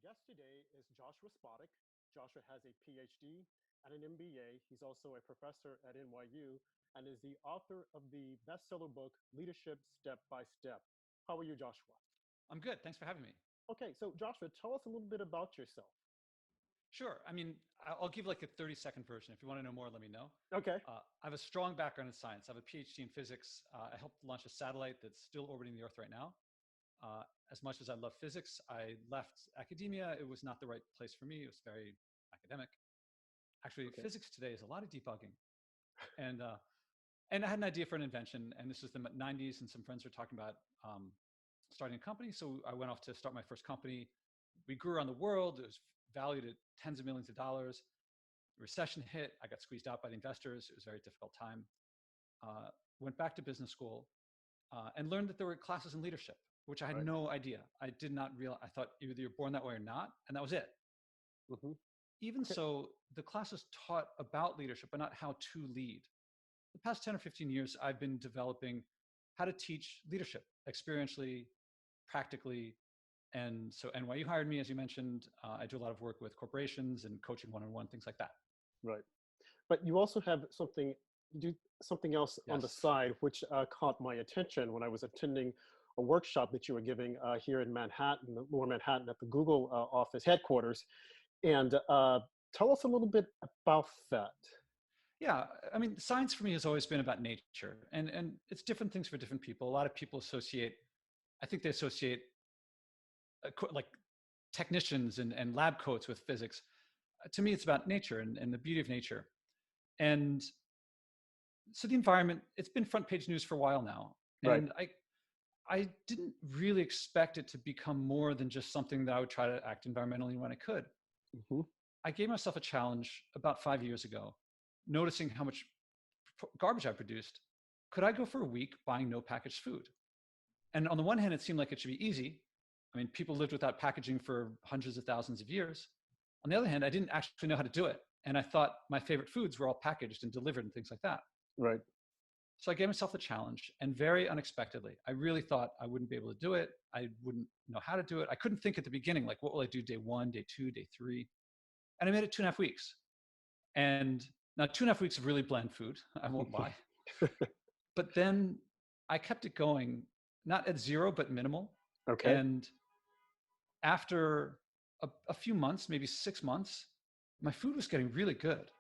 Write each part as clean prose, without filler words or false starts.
guest today is Joshua Spodek. Joshua has a PhD and an MBA. He's also a professor at NYU and is the author of the bestseller book, Leadership Step by Step. How are you, Joshua? I'm good. Thanks for having me. Okay, so Joshua, tell us a little bit about yourself. Sure. I mean, I'll give like a 30-second version. If you want to know more, let me know. Okay. I have a strong background in science. I have a PhD in physics. I helped launch a satellite that's still orbiting the Earth right now. As much as I love physics, I left academia. It was not the right place for me. It was very academic. Actually, Okay. physics today is a lot of debugging. And I had an idea for an invention, and this was the 90s, and some friends were talking about starting a company. So I went off to start my first company. We grew around the world. It was valued at tens of millions of dollars. Recession hit. I got squeezed out by the investors. It was a very difficult time. Went back to business school and learned that there were classes in leadership, which I had no idea. I did not realize. I thought either you're born that way or not, and that was it. Mm-hmm. Even so, the classes taught about leadership, but not how to lead. The past 10 or 15 years, I've been developing how to teach leadership experientially, practically. And so NYU hired me, as you mentioned. I do a lot of work with corporations and coaching one-on-one, things like that. Right. But you also have something, you do something else on the Yes. side, which caught my attention when I was attending a workshop that you were giving here in Manhattan, Lower Manhattan, at the Google office headquarters. And tell us a little bit about that. Yeah, I mean, science for me has always been about nature, and it's different things for different people. A lot of people associate, I think they associate like technicians and lab coats with physics. To me, it's about nature and the beauty of nature. And so the environment, it's been front page news for a while now. Right. And I didn't really expect it to become more than just something that I would try to act environmentally when I could. Mm-hmm. I gave myself a challenge about 5 years ago, noticing how much garbage I produced. Could I go for a week buying no packaged food? And on the one hand, it seemed like it should be easy. I mean, people lived without packaging for hundreds of thousands of years. On the other hand, I didn't actually know how to do it. And I thought my favorite foods were all packaged and delivered and things like that. Right. So I gave myself the challenge, and very unexpectedly, I really thought I wouldn't be able to do it. I wouldn't know how to do it. I couldn't think at the beginning, like, what will I do day 1, day 2, day 3? And I made it 2.5 weeks. And now 2.5 weeks of really bland food, I won't lie. But then I kept it going, not at zero, but minimal. Okay. And after a few months, maybe 6 months, my food was getting really good.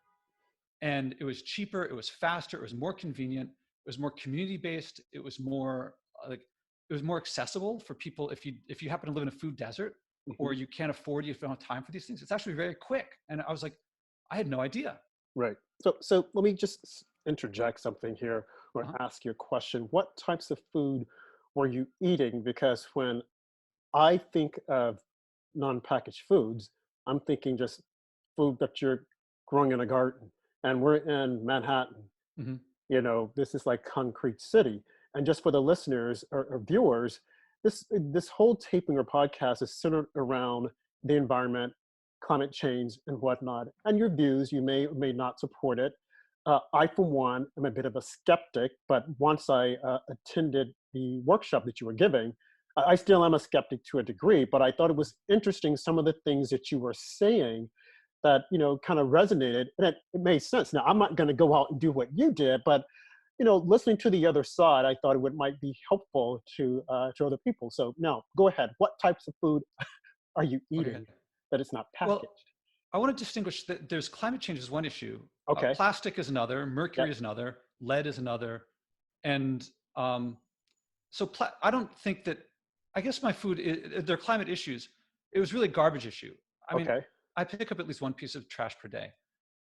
And it was cheaper, it was faster, it was more convenient, it was more community-based, it was more accessible for people if you happen to live in a food desert, or you can't afford, you don't have time for these things. It's actually very quick. And I was like, I had no idea. Right. So let me just interject something here or ask you a question. What types of food were you eating? Because when I think of non-packaged foods, I'm thinking just food that you're growing in a garden. And we're in Manhattan. Mm-hmm. You know, this is like concrete city. And just for the listeners or viewers, this whole taping or podcast is centered around the environment, climate change, and whatnot. And your views, you may or may not support it. I, for one, am a bit of a skeptic, but once I attended the workshop that you were giving, I still am a skeptic to a degree, but I thought it was interesting, some of the things that you were saying that, you know, kind of resonated, and it made sense. Now, I'm not going to go out and do what you did, but, you know, listening to the other side, I thought might be helpful to other people. So now, go ahead. What types of food are you eating that is not packaged? Well, I want to distinguish that there's climate change is one issue. Okay. Plastic is another, mercury is another, lead is another. And so I don't think that, I guess my food, they're climate issues. It was really a garbage issue. I mean, I pick up at least one piece of trash per day.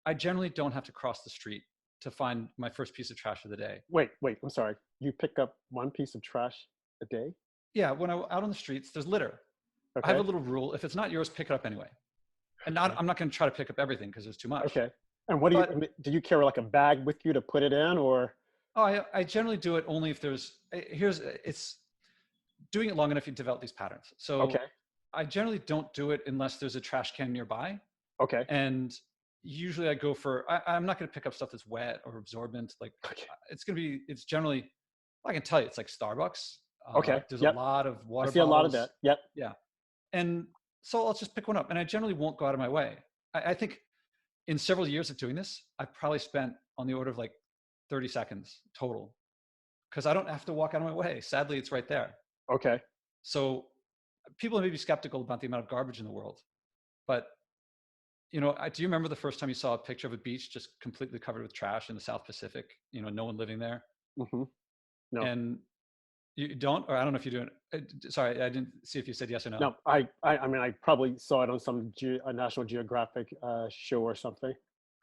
I generally don't have to cross the street to find my first piece of trash of the day. Wait, I'm sorry. You pick up one piece of trash a day? Yeah, when I'm out on the streets, there's litter. Okay. I have a little rule. If it's not yours, pick it up anyway. And I'm not going to try to pick up everything because there's too much. Okay. And what do you carry like a bag with you to put it in, or? Oh, I generally do it only if it's doing it long enough, you develop these patterns. So I generally don't do it unless there's a trash can nearby. Okay. And usually I go for, I'm not going to pick up stuff that's wet or absorbent. Like it's generally, I can tell you, it's like Starbucks. There's a lot of water bottles. I see a lot of that. Yep. Yeah. And So I'll just pick one up, and I generally won't go out of my way. I think in several years of doing this, I've probably spent on the order of like 30 seconds total, because I don't have to walk out of my way. Sadly, it's right there. Okay. So people may be skeptical about the amount of garbage in the world, but do you remember the first time you saw a picture of a beach just completely covered with trash in the South Pacific? No one living there. Hmm. No. And you don't, or I don't know if you're doing. Sorry, I didn't see if you said yes or no. No. I mean, I probably saw it on some a National Geographic show or something.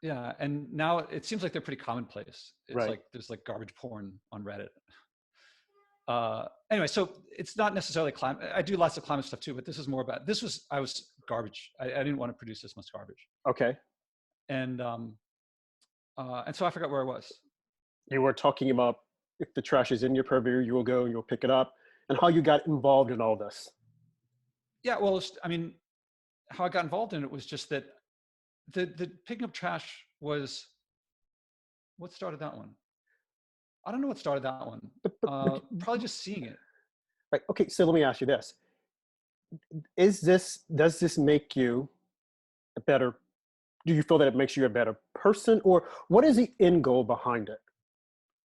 Yeah, and now it seems like they're pretty commonplace. It's Right. like there's like garbage porn on Reddit. Anyway, so it's not necessarily climate. I do lots of climate stuff too, but this is more about. I was garbage. I didn't want to produce this much garbage, Okay. and so I forgot where I was. You were talking about if the trash is in your purview, you will go and you'll pick it up, and how you got involved in all this. Yeah, well, I mean, how I got involved in it was just that the picking up trash was what started that one. I don't know what started that one. Probably just seeing it. Right. Okay. So let me ask you this: does this make you a better? Do you feel that it makes you a better person, or what is the end goal behind it?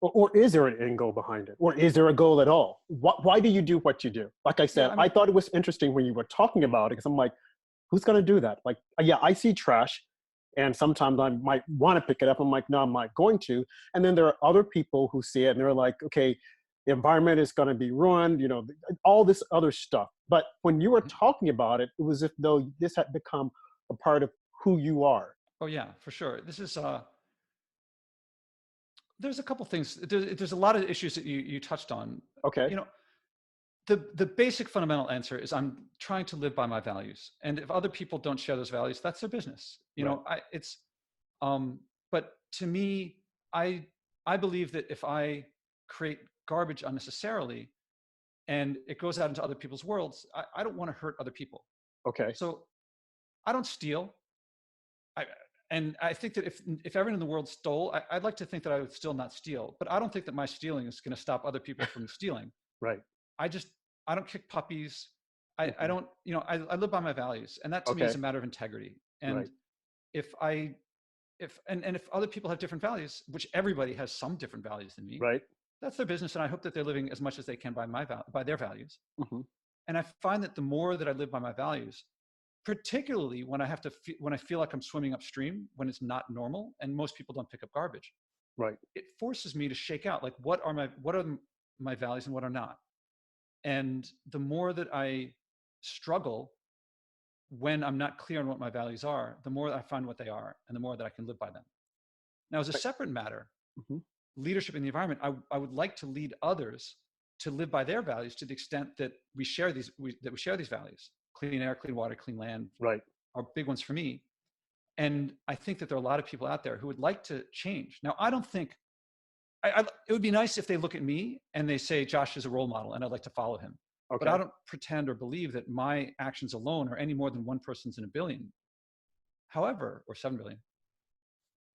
Or is there an end goal behind it? Or is there a goal at all? Why do you do what you do? Like I Yeah, said, I I mean, thought it was interesting when you were talking about it, because I'm like, who's going to do that? Like, yeah, I see trash, and sometimes I might want to pick it up. I'm like, no, I'm not going to. And then there are other people who see it and they're like, okay, the environment is going to be ruined, all this other stuff. But when you were talking about it, it was as though this had become a part of who you are. oh yeah, for sure. This is there's a couple things. There's a lot of issues that you touched on. Okay. You know, the basic fundamental answer is I'm trying to live by my values, and if other people don't share those values, that's their business. Right. But to me, I I believe that if I create garbage unnecessarily and it goes out into other people's worlds, I don't want to hurt other people. Okay. So I don't steal. I, and I think that if everyone in the world stole, I'd like to think that I would still not steal, but I don't think that my stealing is going to stop other people from stealing. Right. I just, I don't kick puppies. I Hmm. don't, I live by my values, and that to me is Okay. a matter of integrity. And Right. if I, if, and if other people have different values, which everybody has some different values than me, Right. that's their business. And I hope that they're living as much as they can by by their values. Hmm. And I find that the more that I live by my values, particularly when when I feel like I'm swimming upstream, when it's not normal, and most people don't pick up garbage, Right. it forces me to shake out like what are my values and what are not. And the more that I struggle when I'm not clear on what my values are, the more I find what they are, and the more that I can live by them. Now, as a Right. separate matter, Hmm. leadership in the environment, I would like to lead others to live by their values to the extent that we share these values. Clean air, clean water, clean land Right. are big ones for me. And I think that there are a lot of people out there who would like to change. Now, I don't think it would be nice if they look at me and they say, Josh is a role model and I'd like to follow him. But I Okay. don't pretend or believe that my actions alone are any more than one person's in a billion. However, or 7 billion.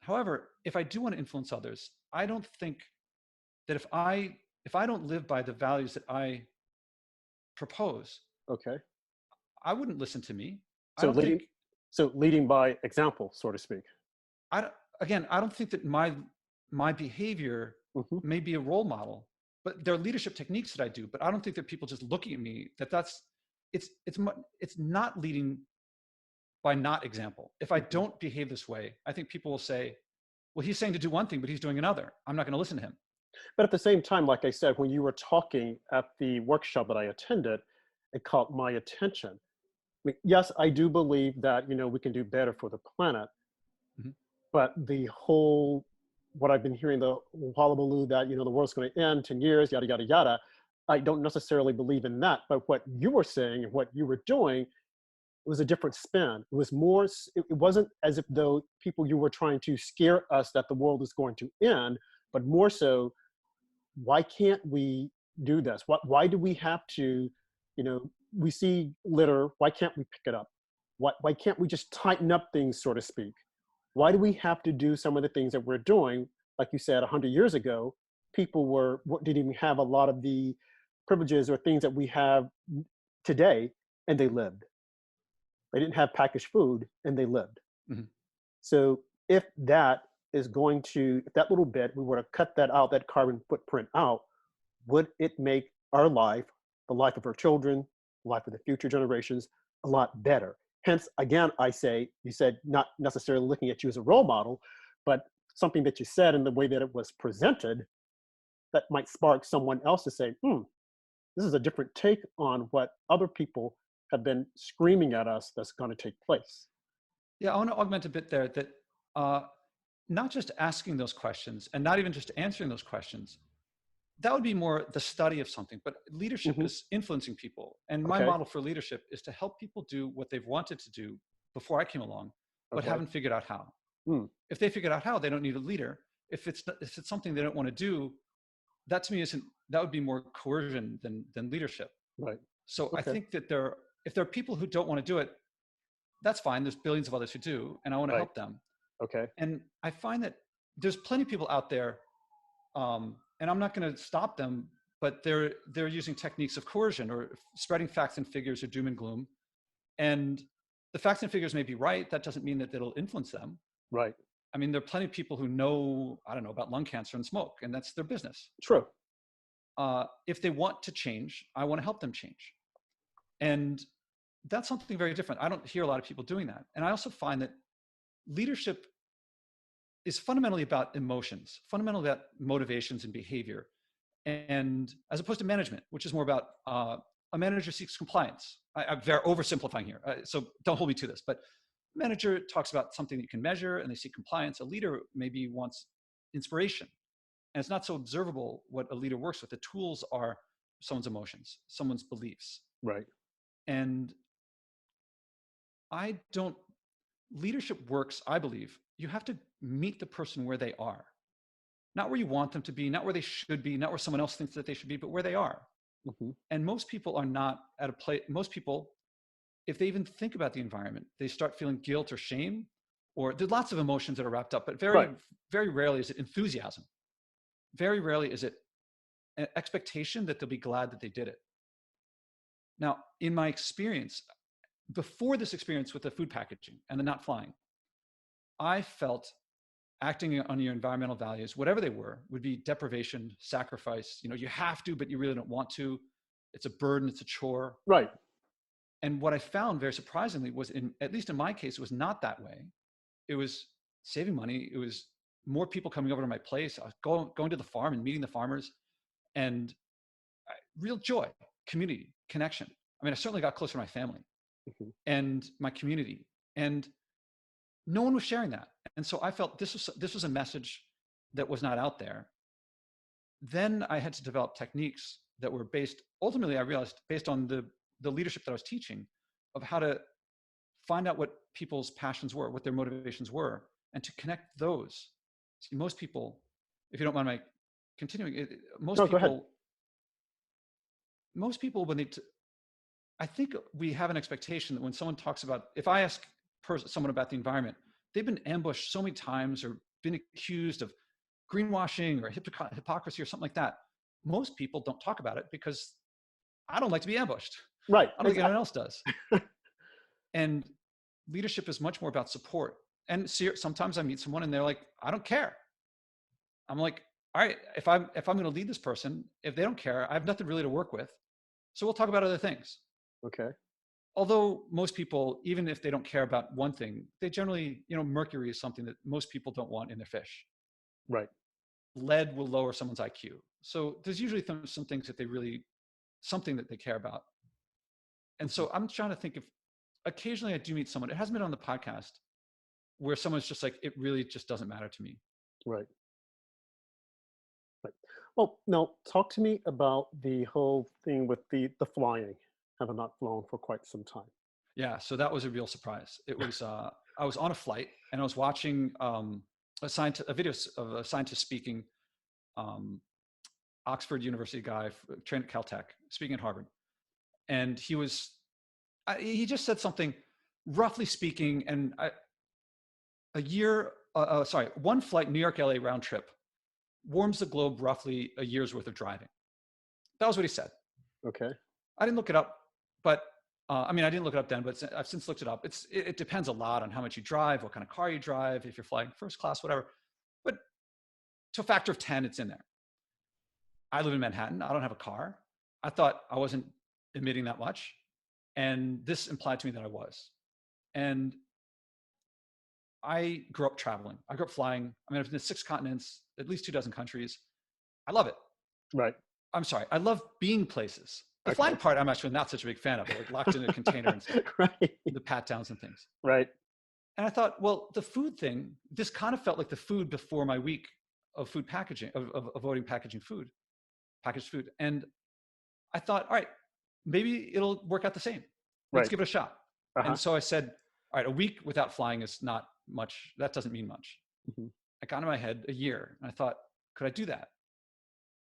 However, if I do want to influence others, I don't think that if I don't live by the values that I propose, Okay. I wouldn't listen to me. I So don't leading, think so leading by example, so to speak. I don't, again, I don't think that my behavior Hmm. may be a role model, but there are leadership techniques that I do. But I don't think that people just looking at me that's it's not leading by not example. If I Hmm. don't behave this way, I think people will say, "Well, he's saying to do one thing, but he's doing another. I'm not going to listen to him." But at the same time, like I said, when you were talking at the workshop that I attended, it caught my attention. I mean, yes, I do believe that we can do better for the planet, Mhm. but the whole what I've been hearing, the hullabaloo that the world's going to end 10 years, yada yada yada. I don't necessarily believe in that. But what you were saying and what you were doing, it was a different spin. It was more. It wasn't as if though people you were trying to scare us that the world is going to end, but more so, why can't we do this? Why do we have to, we see litter, why can't we pick it up? Why can't we just tighten up things, so to speak? Why do we have to do some of the things that we're doing? Like you said, 100 years ago, people didn't even have a lot of the privileges or things that we have today, and they lived. They didn't have packaged food, and they lived. Mhm. So if that is going to, if that little bit, we were to cut that out, that carbon footprint out, would it make our life, the life of our children, the life of the future generations, a lot better? Hence, again, I say, you said not necessarily looking at you as a role model, but something that you said in the way that it was presented that might spark someone else to say, this is a different take on what other people have been screaming at us that's going to take place. Yeah, I want to augment a bit there that uh, not just asking those questions and not even just answering those questions, that would be more the study of something, but leadership Hmm. is influencing people. And my Okay. model for leadership is to help people do what they've wanted to do before I came along, but Okay. haven't figured out how. Mm, If they figured out how, they don't need a leader. If it's something they don't want to do, that to me isn't, that would be more coercion than leadership. right. So I Okay. think that if there are people who don't want to do it, that's fine. There's billions of others who do, and I want to Right. help them. Okay. And I find that there's plenty of people out there, and I'm not going to stop them, but they're using techniques of coercion or spreading facts and figures or doom and gloom. And the facts and figures may be right. That doesn't mean that it'll influence them. Right. I mean, there are plenty of people who know, I don't know, about lung cancer and smoke, and that's their business. True. If they want to change, I want to help them change. And that's something very different. I don't hear a lot of people doing that. And I also find that leadership is fundamentally about emotions, fundamentally about motivations and behavior. And as opposed to management, which is more about a manager seeks compliance. I'm very oversimplifying here, so don't hold me to this. But manager talks about something that you can measure and they seek compliance. A leader maybe wants inspiration. And it's not so observable what a leader works with. The tools are someone's emotions, someone's beliefs. Right. And I don't, leadership works, I believe, you have to meet the person where they are. Not where you want them to be, not where they should be, not where someone else thinks that they should be, but where they are. Hmm. And most people are not at a place, most people, if they even think about the environment, they start feeling guilt or shame, or there's lots of emotions that are wrapped up, but very, Right. very rarely is it enthusiasm. Very rarely is it an expectation that they'll be glad that they did it. Now, in my experience, before this experience with the food packaging and the not flying, I felt acting on your environmental values, whatever they were, would be deprivation, sacrifice. You know, you have to, but you really don't want to. It's a burden, it's a chore. Right. And what I found very surprisingly was, at least in my case, it was not that way. It was saving money. It was more people coming over to my place. I was going to the farm and meeting the farmers, and real joy, community, connection. I mean, I certainly got closer to my family Hmm. and my community, and no one was sharing that. And so I felt this was a message that was not out there. Then I had to develop techniques that were based, ultimately I realized, based on the leadership that I was teaching, of how to find out what people's passions were, what their motivations were, and to connect those. See, most people, if you don't mind my continuing, No, go ahead. most people when I think we have an expectation that when someone talks about, if I ask someone about the environment, they've been ambushed so many times or been accused of greenwashing or hypocrisy or something like that. Most people don't talk about it because I don't like to be ambushed. Right. I don't think anyone else does. And leadership is much more about support. And sometimes I meet someone and they're like, I don't care. I'm like, all right, if I'm going to lead this person, if they don't care, I have nothing really to work with. So we'll talk about other things. Okay. Although most people, even if they don't care about one thing, they generally, mercury is something that most people don't want in their fish. Right. Lead will lower someone's IQ. So there's usually some things that something that they care about. And Hmm. so I'm trying to think if occasionally I do meet someone, it hasn't been on the podcast, where someone's just like, it really just doesn't matter to me. Right. Right. Well, now talk to me about the whole thing with the flying. Have not flown for quite some time. Yeah. So that was a real surprise. It was, I was on a flight and I was watching a video of a scientist speaking, Oxford University guy, trained at Caltech, speaking at Harvard. And he just said something, roughly speaking, and one flight, New York, LA round trip, warms the globe roughly a year's worth of driving. That was what he said. Okay. I didn't look it up, but I mean, I didn't look it up then, but I've since looked it up. It depends a lot on how much you drive, what kind of car you drive, if you're flying first class, whatever. But to a factor of 10, it's in there. I live in Manhattan. I don't have a car. I thought I wasn't emitting that much. And this implied to me that I was. And I grew up traveling. I grew up flying. I mean, I've been to 6 continents, at least 24 countries. I love it. Right. I'm sorry. I love being places. The Okay. flying part, I'm actually not such a big fan of, like locked in a container and stuff, Right. the pat downs and things. Right. And I thought, well, the food thing, this kind of felt like the food before my week of food packaging, of avoiding packaging food, packaged food. And I thought, all right, maybe it'll work out the same. Let's Right. give it a shot. Uh-huh. And so I said, all right, a week without flying is not much. That doesn't mean much. Mhm. I got in my head a year and I thought, could I do that?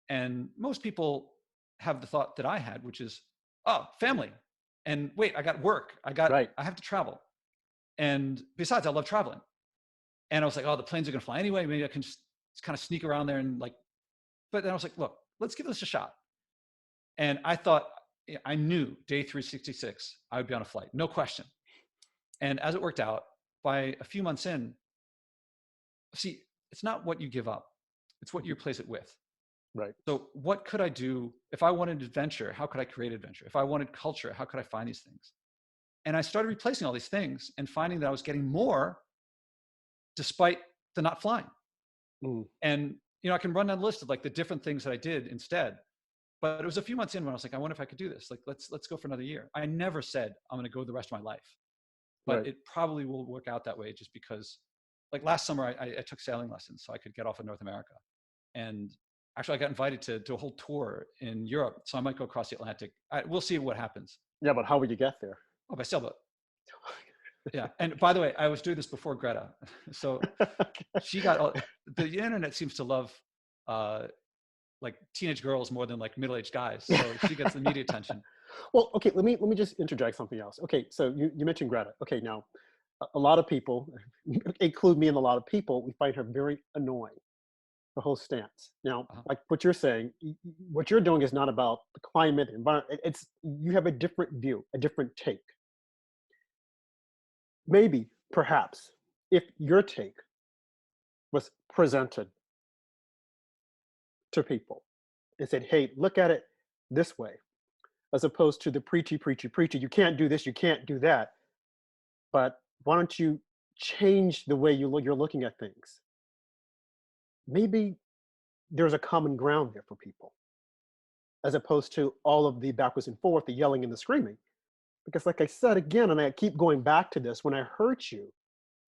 And most people have the thought that I had, which is, oh, family. And wait, I got work. Right. I have to travel. And besides, I love traveling. And I was like, oh, the planes are going to fly anyway. Maybe I can just kind of sneak around there and like, but then I was like, look, let's give this a shot. And I thought, I knew day 366, I would be on a flight, no question. And as it worked out, by a few months in, see, it's not what you give up, it's what you replace it with. Right. So what could I do if I wanted adventure? How could I create adventure? If I wanted culture, how could I find these things? And I started replacing all these things and finding that I was getting more despite the not flying. Mm. And, you know, I can run down the list of like the different things that I did instead. But it was a few months in when I was like, I wonder if I could do this. Like, let's go for another year. I never said I'm going to go the rest of my life, but Right. it probably will work out that way just because like last summer I took sailing lessons so I could get off of North America. And actually I got invited to a whole tour in Europe. So I might go across the Atlantic. We'll see what happens. Yeah, but how would you get there? Oh, by sailboat. Yeah. And by the way, I was doing this before Greta. So she got, the internet seems to love, like teenage girls more than like middle-aged guys. So she gets the media attention. Well, okay, let me just interject something else. Okay, so you mentioned Greta. Okay, now a lot of people, include me and a lot of people, we find her very annoying, the whole stance. Now, Uh-huh. like what you're saying, what you're doing is not about the climate, environment. It's you have a different view, a different take. Maybe, perhaps, if your take was presented to people and said, hey, look at it this way, as opposed to the preachy, preachy, preachy, you can't do this, you can't do that. But why don't you change the way you're looking at things? Maybe there's a common ground there for people, as opposed to all of the backwards and forth, the yelling and the screaming. Because, like I said again, and I keep going back to this, when I heard you,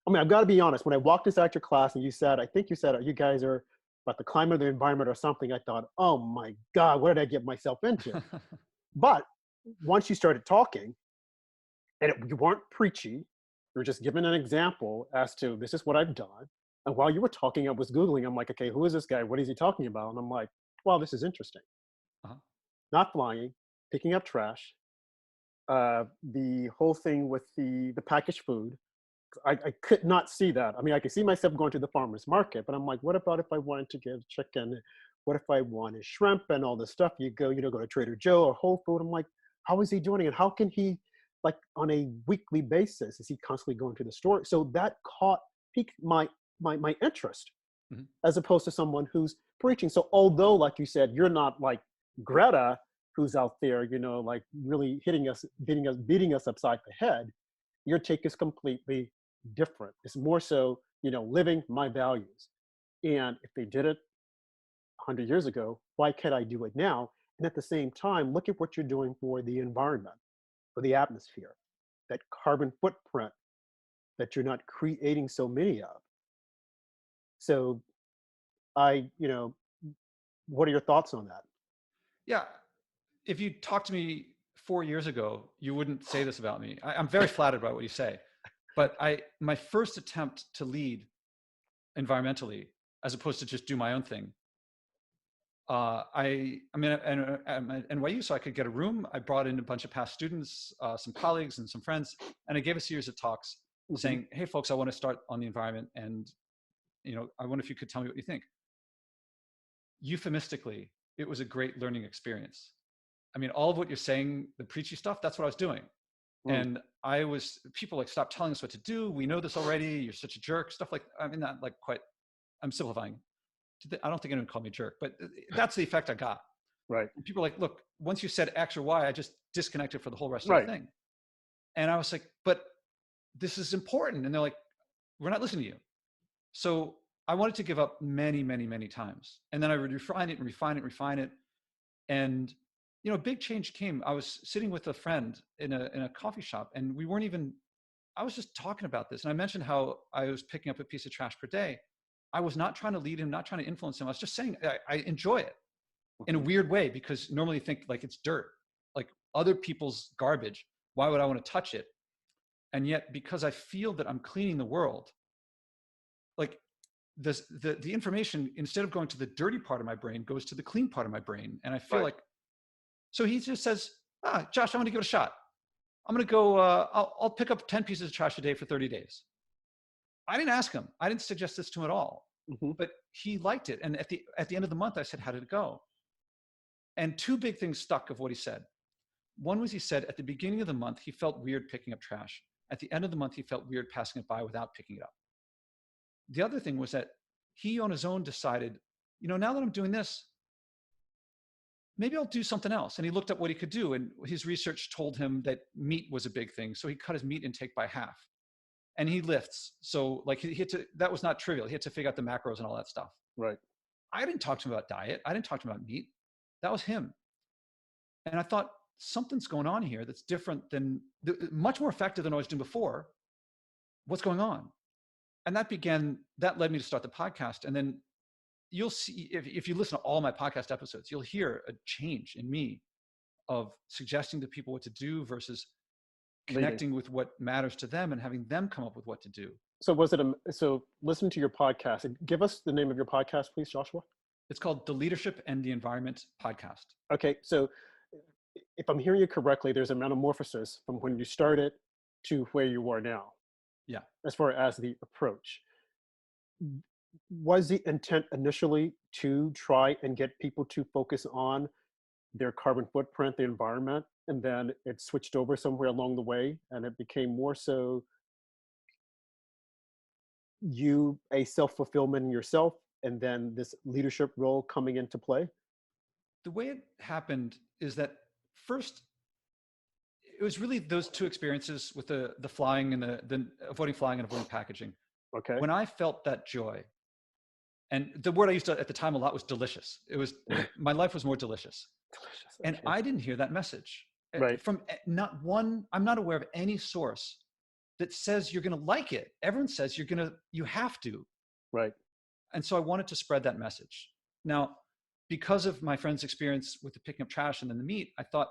I mean, I've got to be honest, when I walked inside your class and you said, I think you said, you guys are about the climate of the environment or something, I thought, oh my God, what did I get myself into? But once you started talking, and you weren't preachy, you were just giving an example as to this is what I've done. And while you were talking, I was Googling, I'm like, okay, who is this guy? What is he talking about? And I'm like, well, this is interesting. Uh-huh. Not flying, picking up trash, the whole thing with the packaged food. I could not see that. I mean, I could see myself going to the farmer's market, but I'm like, what about if I wanted to get chicken? What if I wanted shrimp and all this stuff? You go to Trader Joe or Whole Food. I'm like, how is he doing it? And how can he, like on a weekly basis, is he constantly going to the store? So that piqued my interest, Mhm. as opposed to someone who's preaching. So although, like you said, you're not like Greta, who's out there, like really beating us upside the head, your take is completely different. It's more so, living my values. And if they did it 100 years ago, why can't I do it now? And at the same time, look at what you're doing for the environment, for the atmosphere, that carbon footprint that you're not creating so many of. So what are your thoughts on that? Yeah. If you talked to me 4 years ago, you wouldn't say this about me. I'm very flattered by what you say, but my first attempt to lead environmentally, as opposed to just do my own thing, I mean, at NYU, so I could get a room. I brought in a bunch of past students, some colleagues, and some friends, and I gave a series of talks Mhm. saying, "Hey, folks, I want to start on the environment, and I wonder if you could tell me what you think." Euphemistically, it was a great learning experience. I mean, all of what you're saying, the preachy stuff, that's what I was doing. Mm. And people like, stop telling us what to do. We know this already. You're such a jerk. Stuff like, I mean, not like quite, I'm simplifying. I don't think anyone called me a jerk, but that's the effect I got. Right. And people are like, look, once you said X or Y, I just disconnected for the whole rest of the Right. thing. And I was like, but this is important. And they're like, we're not listening to you. So I wanted to give up many, many, many times. And then I would refine it and refine it and refine it. And, a big change came. I was sitting with a friend in a coffee shop, and I was just talking about this. And I mentioned how I was picking up a piece of trash per day. I was not trying to lead him, not trying to influence him. I was just saying I enjoy it in a weird way, because normally you think like it's dirt, like other people's garbage. Why would I want to touch it? And yet, because I feel that I'm cleaning the world, like the information, instead of going to the dirty part of my brain, goes to the clean part of my brain. And I feel Right. like, so he just says, Josh, I'm going to give it a shot. I'm going to go, I'll pick up 10 pieces of trash a day for 30 days. I didn't ask him. I didn't suggest this to him at all, but he liked it. And at the end of the month, I said, how did it go? And two big things stuck of what he said. One was, he said at the beginning of the month, he felt weird picking up trash. At the end of the month, he felt weird passing it by without picking it up. The other thing was that he on his own decided, now that I'm doing this, maybe I'll do something else. And he looked up what he could do. And his research told him that meat was a big thing. So he cut his meat intake by half. And he lifts. So like that was not trivial. He had to figure out the macros and all that stuff. Right. I didn't talk to him about diet. I didn't talk to him about meat. That was him. And I thought, something's going on here that's different than, much more effective than I was doing before. What's going on? And that led me to start the podcast. And then you'll see, if you listen to all my podcast episodes, you'll hear a change in me of suggesting to people what to do versus connecting with what matters to them and having them come up with what to do. So so listen to your podcast. Give us the name of your podcast, please, Joshua. It's called The Leadership and the Environment Podcast. Okay. So if I'm hearing you correctly, there's a metamorphosis from when you started to where you are now. Yeah. As far as the approach. Was the intent initially to try and get people to focus on their carbon footprint, the environment, and then it switched over somewhere along the way and it became more so a self-fulfillment in yourself and then this leadership role coming into play? The way it happened is that first, it was really those two experiences with the flying and the avoiding flying and avoiding packaging. Okay. When I felt that joy, and the word I used at the time a lot was delicious. It was, my life was more delicious. Delicious. And Okay. I didn't hear that message. Right. From I'm not aware of any source that says you're going to like it. Everyone says you have to. Right. And so I wanted to spread that message. Now, because of my friend's experience with the picking up trash and then the meat, I thought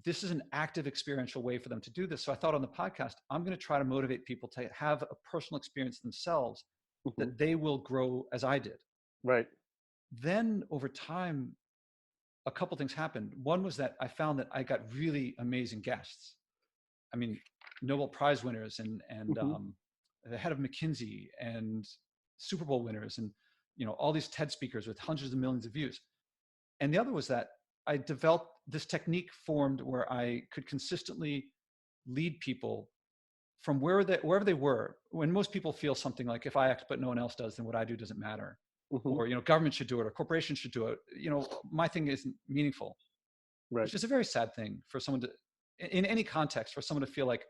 this is an active experiential way for them to do this. So I thought on the podcast, I'm going to try to motivate people to have a personal experience themselves that they will grow as I did. Right. Then over time, a couple things happened. One was that I found that I got really amazing guests. I mean, Nobel Prize winners and the head of McKinsey and Super Bowl winners and all these TED speakers with hundreds of millions of views. And the other was that I developed this technique formed where I could consistently lead people from wherever they were. When most people feel something like, if I act but no one else does, then what I do doesn't matter. Or government should do it, or corporations should do it. My thing isn't meaningful. Right. Which is a very sad thing for someone to, in any context, for someone to feel like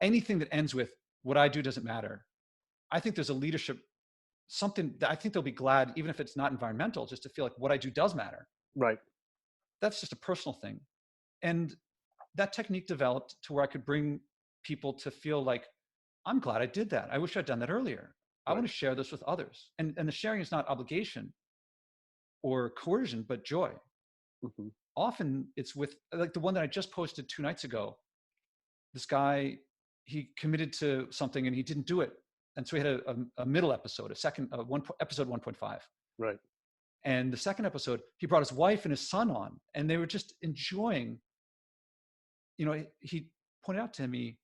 anything that ends with what I do doesn't matter. I think there's a leadership, something that I think they'll be glad, even if it's not environmental, just to feel like what I do does matter. Right. That's just a personal thing. And that technique developed to where I could bring people to feel like, I'm glad I did that. I wish I'd done that earlier. I want to share this with others. And the sharing is not obligation or coercion, but joy. Often it's with, like the one that I just posted 2 nights ago. This guy, he committed to something and he didn't do it. And so he had a middle episode, episode 1.5. Right. And the second episode, he brought his wife and his son on, and they were just enjoying. He pointed out to me,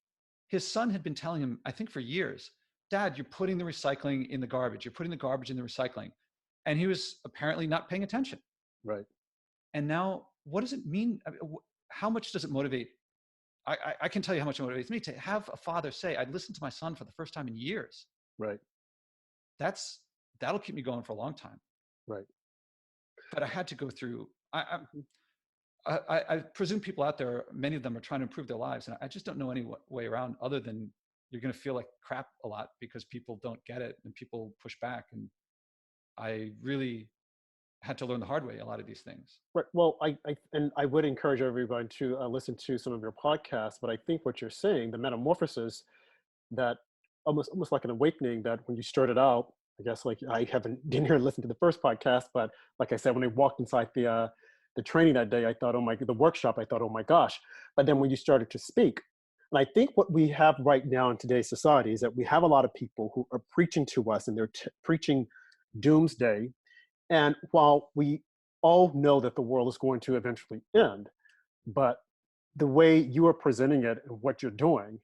his son had been telling him, I think for years, Dad, you're putting the recycling in the garbage. You're putting the garbage in the recycling. And he was apparently not paying attention. Right. And now, what does it mean? How much does it motivate I can tell you how much it motivates me to have a father say, I listened to my son for the first time in years. Right. That'll keep me going for a long time. Right. But I had to go through, Mhm. I presume people out there, many of them are trying to improve their lives. And I just don't know any way around other than you're going to feel like crap a lot because people don't get it and people push back. And I really had to learn the hard way, a lot of these things. Right. Well, and I would encourage everyone to listen to some of your podcasts, but I think what you're saying, the metamorphosis, that almost like an awakening, that when you started out, I guess, like, I haven't didn't hear listen to the first podcast, but like I said, when I walked inside the training that day, I thought, the workshop, I thought, oh my gosh. But then when you started to speak, and I think what we have right now in today's society is that we have a lot of people who are preaching to us, and they're preaching doomsday. And while we all know that the world is going to eventually end, but the way you are presenting it and what you're doing,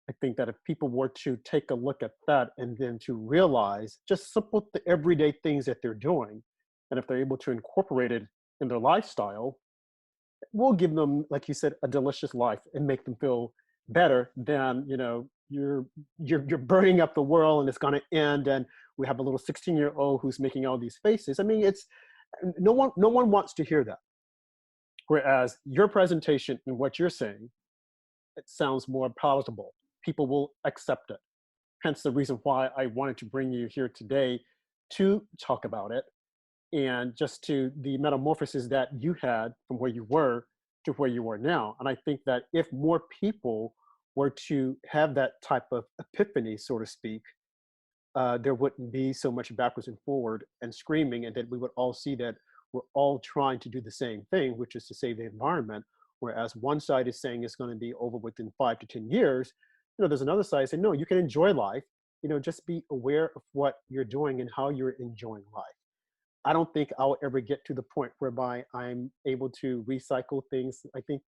I think that if people were to take a look at that and then to realize just simple, the everyday things that they're doing, and if they're able to incorporate it in their lifestyle, will give them, like you said, a delicious life and make them feel better than, you're burning up the world and it's going to end. And we have a little 16-year-old who's making all these faces. I mean, it's no one wants to hear that. Whereas your presentation and what you're saying, it sounds more palatable. People will accept it. Hence the reason why I wanted to bring you here today to talk about it, and just to the metamorphosis that you had from where you were to where you are now. And I think that if more people were to have that type of epiphany, so to speak, there wouldn't be so much backwards and forward and screaming, and that we would all see that we're all trying to do the same thing, which is to save the environment. Whereas one side is saying it's going to be over within 5 to 10 years, there's another side saying, no, you can enjoy life. Just be aware of what you're doing and how you're enjoying life. I don't think I'll ever get to the point whereby I'm able to recycle things. I think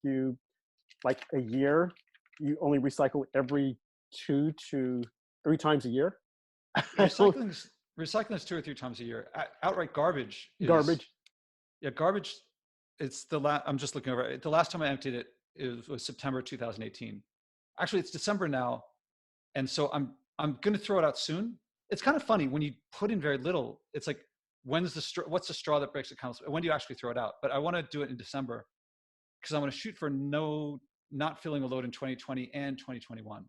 like a year, you only recycle every 2 to 3 times a year. I don't, Recycling is 2 or 3 times a year. Outright garbage is, garbage. yeah, garbage. It's I'm just looking over it. The last time I emptied it, was September 2018. Actually, it's December now. And so I'm going to throw it out soon. It's kind of funny when you put in very little, it's like, what's the straw that breaks the camel's back? When do you actually throw it out? But I want to do it in December because I want to shoot for not feeling a load in 2020 and 2021.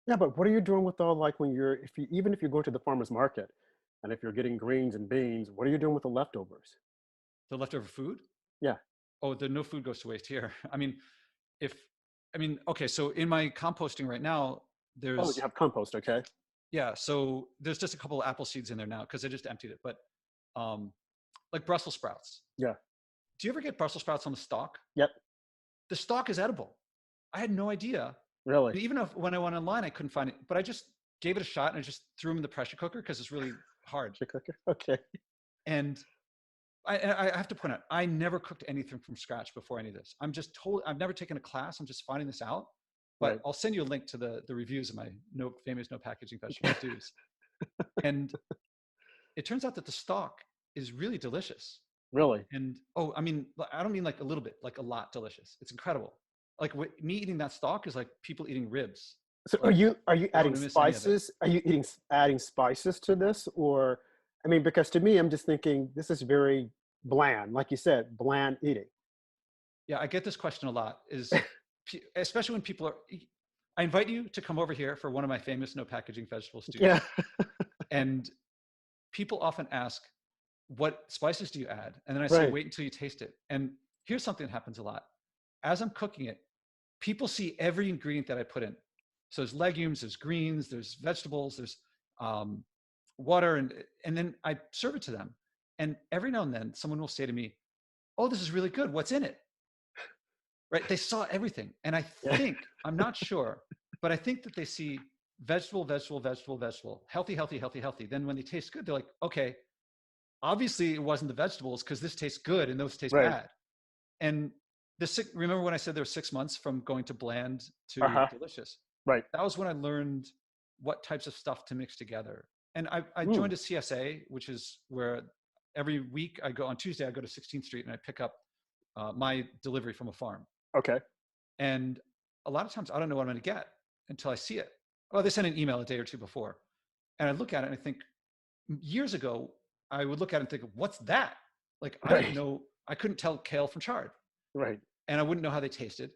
Yeah, but what are you doing with all, like, even if you go to the farmer's market and if you're getting greens and beans, what are you doing with the leftovers? The leftover food? Yeah. Oh, no food goes to waste here. If, okay, so in my composting right now, Oh, you there's, have compost, okay? yeah, so there's just a couple of apple seeds in there now because I just emptied it. But like Brussels sprouts. Yeah. Do you ever get Brussels sprouts on the stalk? Yep. The stalk is edible. I had no idea. Really? And even when I went online, I couldn't find it, but I just gave it a shot and I just threw them in the pressure cooker because it's really hard. Chick cooker? Okay. And I have to point out, I never cooked anything from scratch before any of this. I've never taken a class. I'm just finding this out. But Right. I'll send you a link to the reviews of my famous no packaging vegetable stews. And it turns out that the stalk is really delicious. Really? And I don't mean like a little bit, like a lot delicious. It's incredible. Like me eating that stalk is like people eating ribs. So are Like you they adding don't miss any of it. spices? Are you adding spices to this? Or, I mean, because to me, I'm just thinking this is very bland, like you said, bland eating. Yeah, I get this question a lot. Especially when people are. I invite you to come over here for one of my famous no packaging vegetable stews, Yeah. and people often ask, "What spices do you add?" And then I say, Right. "Wait until you taste it." And here's something that happens a lot. As I'm cooking it, people see every ingredient that I put in. So there's legumes, there's greens, there's vegetables, there's um, water, and then I serve it to them. And every now and then, someone will say to me, "Oh, this is really good. What's in it?" Right? They saw everything, and I Yeah. think I'm not sure, but I think that they see vegetable, vegetable, vegetable, vegetable, healthy, healthy, healthy, healthy. Then when they taste good, they're like, "Okay, obviously it wasn't the vegetables because this tastes good and those taste Right. bad." And remember when I said there were 6 months from going to bland to Uh-huh. delicious? Right. That was when I learned what types of stuff to mix together. And I Mm. joined a CSA, which is where every week I go on Tuesday, I go to 16th Street and I pick up my delivery from a farm. Okay. And a lot of times I don't know what I'm going to get until I see it. Well, they send an email a day or two before, and I look at it and I think, years ago, I would look at it and think, what's that? Like, I didn't Right. know, I couldn't tell kale from chard, Right. and I wouldn't know how they tasted.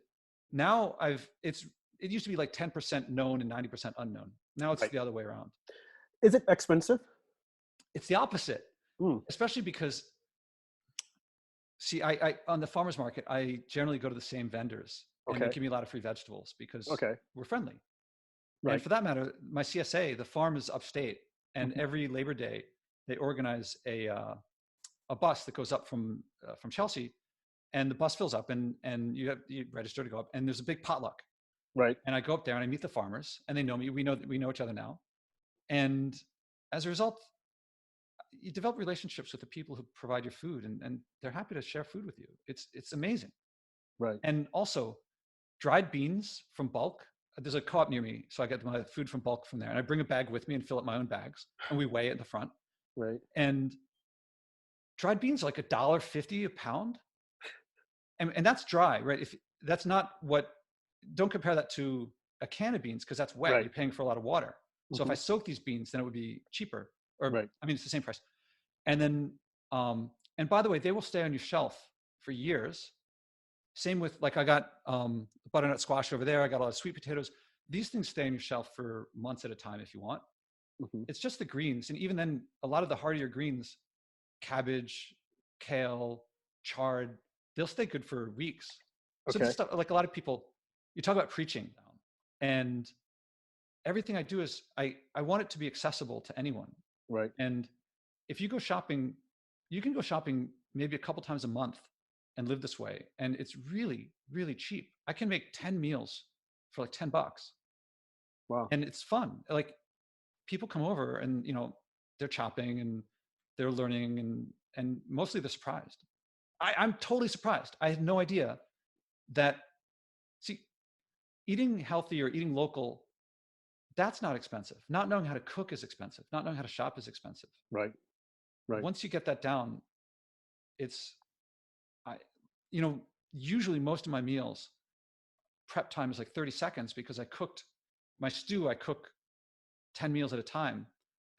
Now it used to be like 10% known and 90% unknown. Now it's Right. the other way around. Is it expensive? It's the opposite, Mm. especially because, see, I on the farmer's market, I generally go to the same vendors, and they Okay. give me a lot of free vegetables because Okay. we're friendly. And Right. for that matter, my CSA, the farm is upstate, and Mhm. every Labor Day, they organize a bus that goes up from Chelsea, and the bus fills up, and you register to go up, and there's a big potluck, Right. and I go up there and I meet the farmers, and they know me. We know each other now, and as a result, you develop relationships with the people who provide your food, and they're happy to share food with you. It's amazing. Right. And also, dried beans from bulk. There's a co-op near me, so I get my food from bulk from there, and I bring a bag with me and fill up my own bags, and we weigh it in the front. Right. And dried beans are like $1.50 a pound, and that's dry, right? If that's not what, don't compare that to a can of beans because that's wet. Right. You're paying for a lot of water. So if I Mhm. soak these beans, then it would be cheaper, or Right. I mean, it's the same price. And then, and by the way, they will stay on your shelf for years. Same with, like, I got butternut squash over there. I got a lot of sweet potatoes. These things stay on your shelf for months at a time if you want. Mhm. It's just the greens, and even then, a lot of the hardier greens, cabbage, kale, chard, they'll stay good for weeks. So this Okay. stuff, like, a lot of people, you talk about preaching, and everything I do is I want it to be accessible to anyone. Right. And if you go shopping, you can go shopping maybe a couple times a month and live this way, and it's really, really cheap. I can make 10 meals for like $10, Wow. and it's fun. Like, people come over and they're chopping and they're learning, and mostly they're surprised. I'm totally surprised. I had no idea that, see, eating healthy or eating local, that's not expensive. Not knowing how to cook is expensive. Not knowing how to shop is expensive. Right. Right. Once you get that down, it's, I, usually most of my meals, prep time is like 30 seconds because my stew, I cook 10 meals at a time.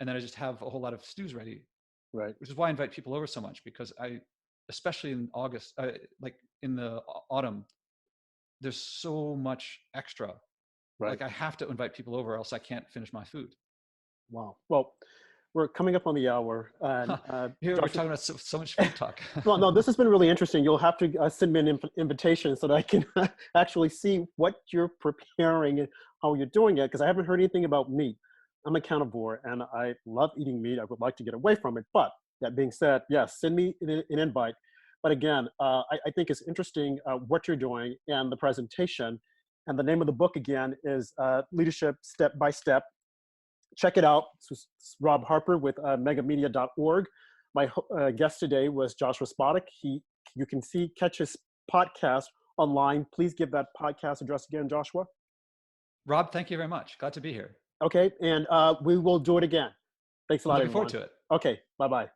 And then I just have a whole lot of stews ready, Right. which is why I invite people over so much, because especially in August, like in the autumn, there's so much extra. Right. Like, I have to invite people over, or else I can't finish my food. Wow. Well, we're coming up on the hour, and Here we're Joshua. talking about so much food talk. Well, no, this has been really interesting. You'll have to send me an invitation so that I can actually see what you're preparing and how you're doing it, because I haven't heard anything about meat. I'm a carnivore, and I love eating meat. I would like to get away from it. But that being said, yes, send me an invite. But again, I think it's interesting what you're doing and the presentation. And the name of the book, again, is Leadership Step by Step. Check it out. This is Rob Harper with MagaMedia.org. My guest today was Joshua Spodek. You can catch his podcast online. Please give that podcast address again, Joshua. Rob, thank you very much. Glad to be here. Okay, and we will do it again. Thanks a I'm lot, looking forward everyone. to it. Okay, bye-bye.